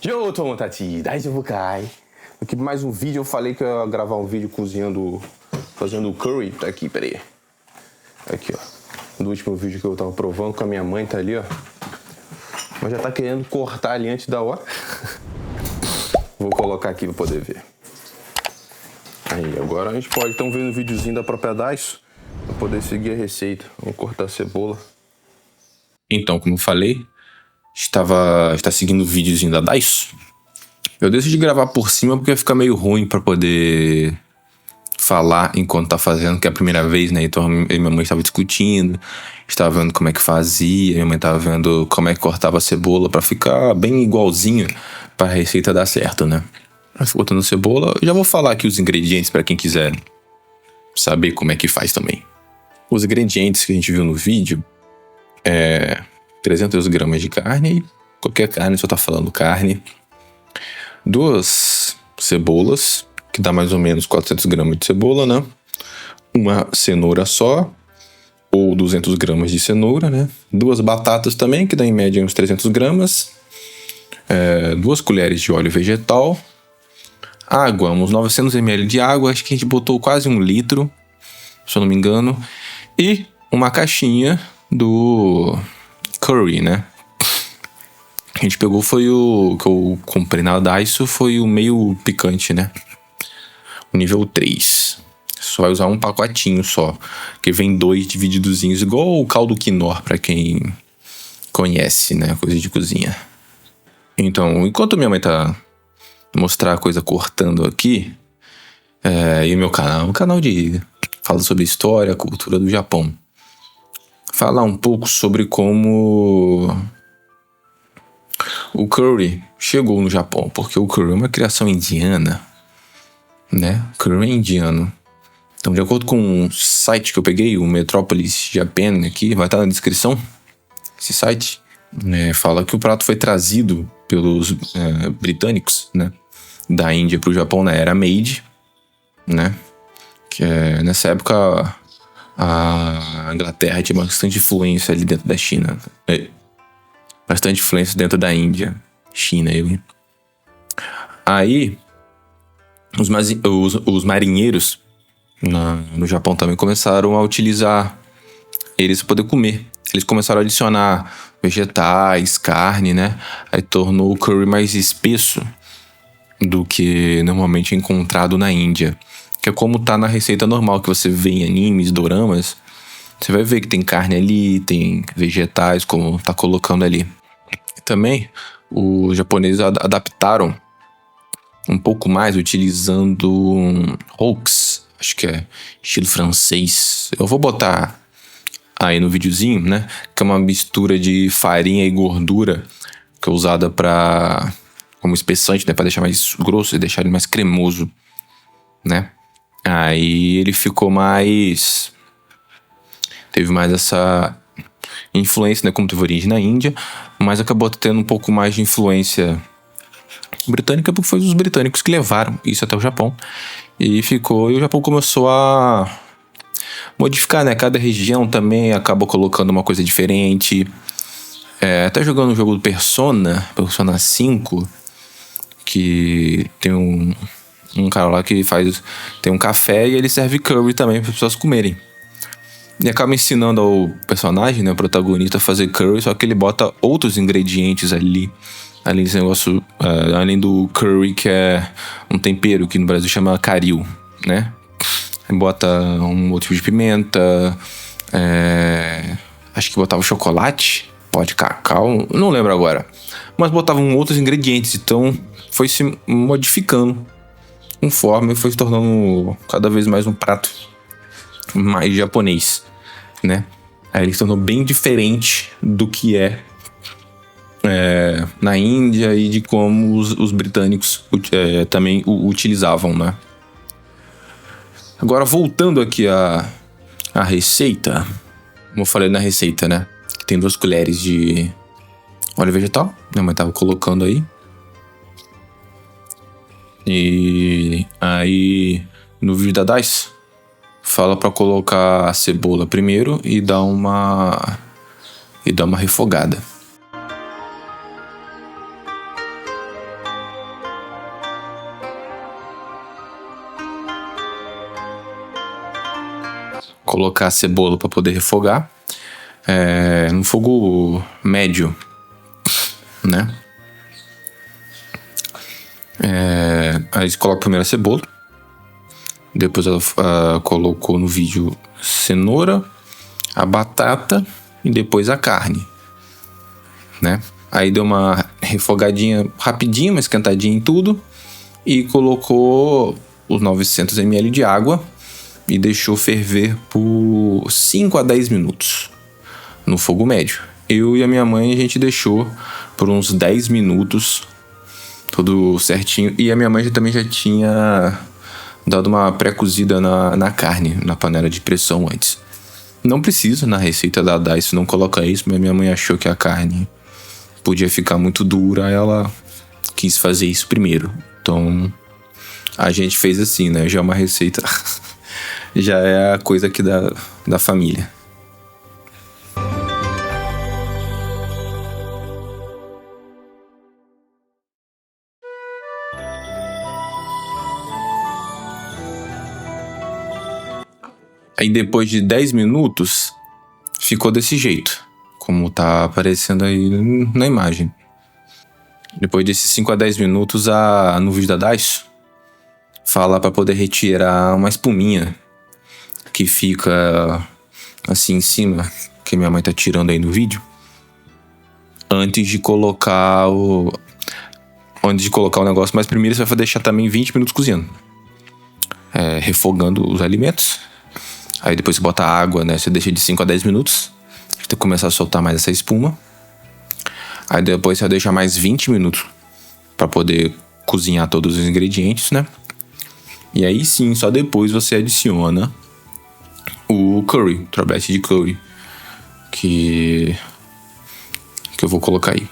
Joto Tati, Daijoubu Kai. Aqui mais um vídeo, eu falei que eu ia gravar um vídeo cozinhando, fazendo curry. Tá aqui, peraí. Aqui, ó. Do último vídeo que eu tava provando com a minha mãe, tá ali, ó. Mas já tá querendo cortar ali antes da hora. Vou colocar aqui pra poder ver. Aí, agora a gente pode então ver um videozinho da própria Daiso pra poder seguir a receita. Vamos cortar a cebola. Então, como eu falei, está seguindo o videozinho da Daiso. Eu decidi gravar por cima porque ia ficar meio ruim pra poder falar enquanto tá fazendo, que é a primeira vez, né? Então eu e minha mãe estavam discutindo, estava vendo como é que fazia, minha mãe estava vendo como é que cortava a cebola pra ficar bem igualzinho pra receita dar certo, né? Mas cortando a cebola, eu já vou falar aqui os ingredientes pra quem quiser saber como é que faz também. Os ingredientes que a gente viu no vídeo é 300 gramas de carne, qualquer carne, só tá falando carne. 2 cebolas, que dá mais ou menos 400 gramas de cebola, né? Uma cenoura só, ou 200 gramas de cenoura, né? 2 batatas também, que dá em média uns 300 gramas. 2 colheres de óleo vegetal. Água, uns 900 ml de água, acho que a gente botou quase 1 litro, se eu não me engano. E uma caixinha do curry, né? A gente pegou foi o que eu comprei na Daiso, foi o meio picante, né? O nível 3. Só vai usar um pacotinho só, que vem 2 divididozinhos, igual o caldo quinor, pra quem conhece, né? Coisa de cozinha. Então, enquanto minha mãe tá mostrar a coisa cortando aqui, e o meu canal, um canal de fala sobre história, cultura do Japão. Falar um pouco sobre como o curry chegou no Japão, porque o curry é uma criação indiana, né? Curry é indiano. Então, de acordo com um site que eu peguei, o Metropolis Japan, aqui, vai estar na descrição, esse site, né, fala que o prato foi trazido pelos britânicos, né, da Índia para o Japão na era Meiji, né? Que nessa época a Inglaterra tinha bastante influência ali dentro da China. Bastante influência dentro da Índia. China, eu. Aí, os marinheiros no Japão também começaram a utilizar eles para poder comer. Eles começaram a adicionar vegetais, carne, né? Aí tornou o curry mais espesso do que normalmente é encontrado na Índia. Que é como tá na receita normal que você vê em animes, doramas. Você vai ver que tem carne ali, tem vegetais, como tá colocando ali. Também, os japoneses adaptaram um pouco mais utilizando hoax, acho que é estilo francês. Eu vou botar aí no videozinho, né? Que é uma mistura de farinha e gordura que é usada como espessante, né? Pra deixar mais grosso e deixar ele mais cremoso, né? Aí ele ficou mais... Teve mais essa influência, né? Como teve origem na Índia, mas acabou tendo um pouco mais de influência britânica, porque foi os britânicos que levaram isso até o Japão. E o Japão começou a modificar, né? Cada região também acabou colocando uma coisa diferente. Até jogando o jogo do Persona 5, que tem um cara lá que tem um café e ele serve curry também para as pessoas comerem. E acaba ensinando ao personagem, né, o protagonista, a fazer curry, só que ele bota outros ingredientes ali. Além desse negócio, além do curry, que é um tempero que no Brasil chama caril, né? Bota um outro tipo de pimenta, acho que botava chocolate, pó de cacau, não lembro agora. Mas botavam outros ingredientes, então foi se modificando conforme foi se tornando cada vez mais um prato mais japonês, né? Aí ele se tornou bem diferente do que na Índia e de como os britânicos também o utilizavam, né? Agora, voltando aqui à receita, como eu falei na receita, né? Que tem 2 colheres de óleo vegetal, minha mãe tava colocando aí. E aí, no vídeo da Daiso, fala pra colocar a cebola primeiro e dar uma refogada. colocar a cebola para poder refogar. No fogo médio, né? Aí você coloca primeiro a cebola. Depois ela colocou no vídeo cenoura, a batata e depois a carne, né? Aí deu uma refogadinha rapidinho, uma esquentadinha em tudo. E colocou os 900 ml de água e deixou ferver por 5 a 10 minutos no fogo médio. Eu e a minha mãe, a gente deixou por uns 10 minutos, tudo certinho. E a minha mãe também já tinha dado uma pré-cozida na carne, na panela de pressão antes. Não precisa, na receita da Daiso não coloca isso, mas minha mãe achou que a carne podia ficar muito dura, ela quis fazer isso primeiro. Então, a gente fez assim, né? Já é uma receita, já é a coisa aqui da família. Aí depois de 10 minutos, ficou desse jeito, como tá aparecendo aí na imagem. Depois desses 5 a 10 minutos, no vídeo da Daiso, fala para poder retirar uma espuminha que fica assim em cima, que minha mãe tá tirando aí no vídeo, antes de colocar o negócio. Mas primeiro você vai deixar também 20 minutos cozinhando, refogando os alimentos. Aí depois você bota água, né? Você deixa de 5 a 10 minutos, até começar a soltar mais essa espuma. Aí depois você deixa mais 20 minutos para poder cozinhar todos os ingredientes, né? E aí sim, só depois você adiciona o curry, travete de curry, que eu vou colocar aí.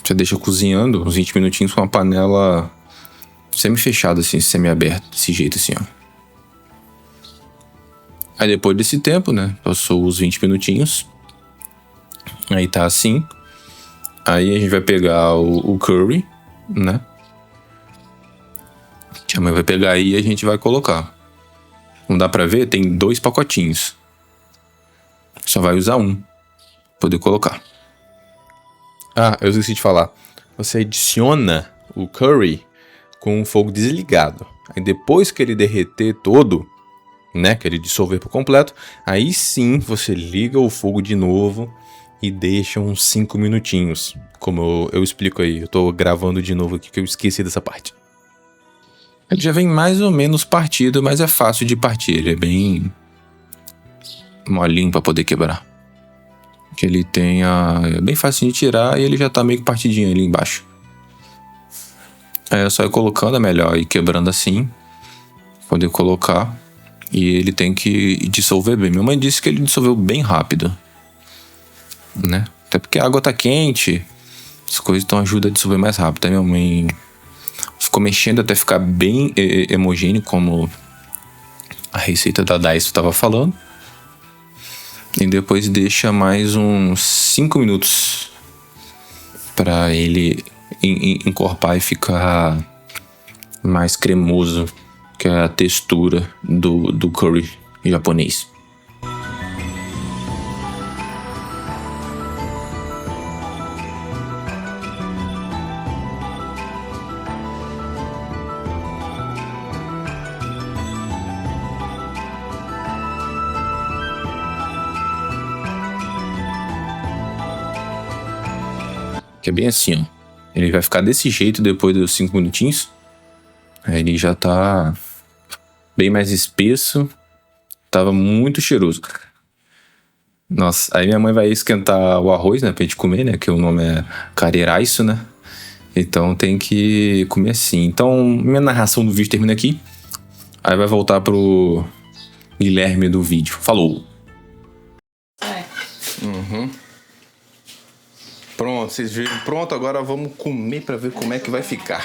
Você deixa cozinhando uns 20 minutinhos com a panela semi-fechada, assim, semi-aberta, desse jeito assim, ó. Aí depois desse tempo, né, passou os 20 minutinhos. Aí tá assim. Aí a gente vai pegar o curry, né? A mãe vai pegar aí e a gente vai colocar. Não dá pra ver? Tem 2 pacotinhos. Só vai usar um pra poder colocar. Eu esqueci de falar. Você adiciona o curry com o fogo desligado. Aí depois que ele derreter todo, né, que ele dissolver por completo, aí sim você liga o fogo de novo e deixa uns 5 minutinhos. Como eu explico aí, eu tô gravando de novo aqui que eu esqueci dessa parte. Ele já vem mais ou menos partido, mas é fácil de partir. Ele é bem molinho pra poder quebrar. Que ele é bem fácil de tirar e ele já tá meio que partidinho ali embaixo. Aí é só ir colocando, é melhor ir quebrando assim, poder colocar. E ele tem que dissolver bem. Minha mãe disse que ele dissolveu bem rápido, né? Até porque a água tá quente, as coisas então ajudam a dissolver mais rápido. Aí minha mãe ficou mexendo até ficar bem homogêneo, como a receita da Daiso estava falando. E depois deixa mais uns 5 minutos para ele encorpar e ficar mais cremoso, que é a textura do curry japonês. Que é bem assim, ó. Ele vai ficar desse jeito depois dos 5 minutinhos. Aí ele já tá bem mais espesso. Tava muito cheiroso. Nossa, aí minha mãe vai esquentar o arroz, né, pra gente comer, né, que o nome é careraiço, né. Então tem que comer assim. Então minha narração do vídeo termina aqui. Aí vai voltar pro Guilherme do vídeo. Falou! Pronto, vocês viram? Pronto, agora vamos comer pra ver como é que vai ficar.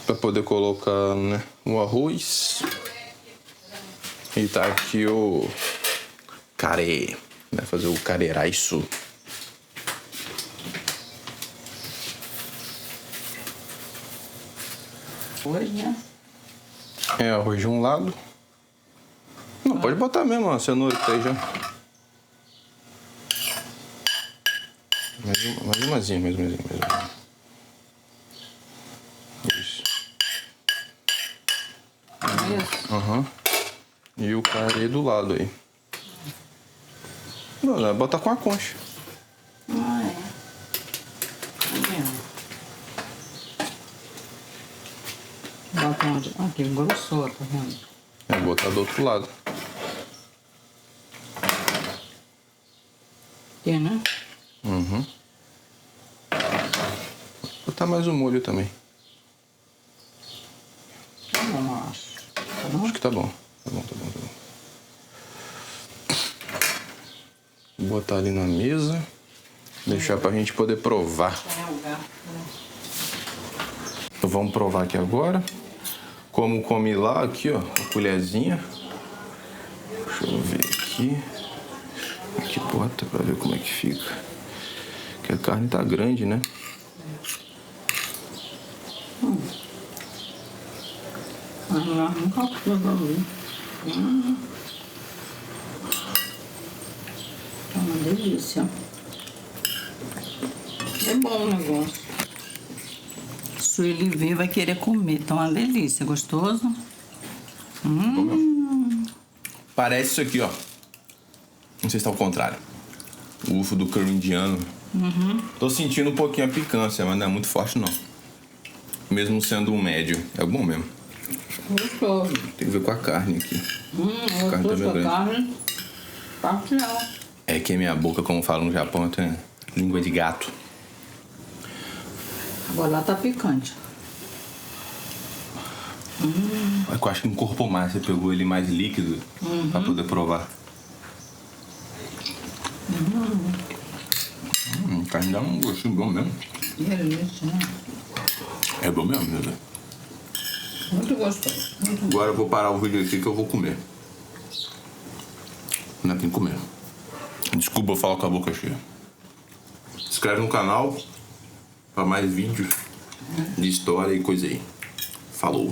Pra poder colocar, né, o arroz. E tá aqui o carê. Vai fazer o careraiço. Arroz, né? É, arroz de um lado. Não, pode botar mesmo a cenoura que tá aí já. Mais umazinha. Isso. Isso. Aham. E o carê do lado aí. Não, vai botar com a concha. Ah, é. Tá vendo? Bota onde? Aqui, engrossou, tá vendo? É, botar do outro lado. Aqui, né? Uhum. Botar mais um molho também. Tá bom, eu acho. Tá bom? Acho que tá bom. Tá bom. Vou botar ali na mesa. Deixar pra gente poder provar. É o gato, né? Então vamos provar aqui agora. Como come lá, aqui ó, a colherzinha. Deixa eu ver aqui. Aqui bota pra ver como é que fica. Que a carne tá grande, né? Ah, nunca fiz ali. Tá uma delícia. É bom o negócio. Se ele ver, vai querer comer. Tá uma delícia. Gostoso? Parece isso aqui, ó. Não sei se tá ao contrário. O ufo do curry indiano. Tô sentindo um pouquinho a picância, mas não é muito forte não. Mesmo sendo um médio. É bom mesmo. Gostoso. Tem que ver com a carne aqui. A carne Gostoso também é com a grande. carne. Parcial. É que a minha boca, como falam no Japão, tem língua de gato. Agora lá tá picante. Eu acho que encorpou mais, você pegou ele mais líquido pra poder provar. Carne dá um gostinho bom mesmo. Delícia, né? É bom mesmo, meu Deus. Muito gostoso. Muito bom. Agora eu vou parar o vídeo aqui que eu vou comer. Não tem que comer. Desculpa eu falar com a boca cheia. Se inscreve no canal pra mais vídeos de história e coisa aí. Falou.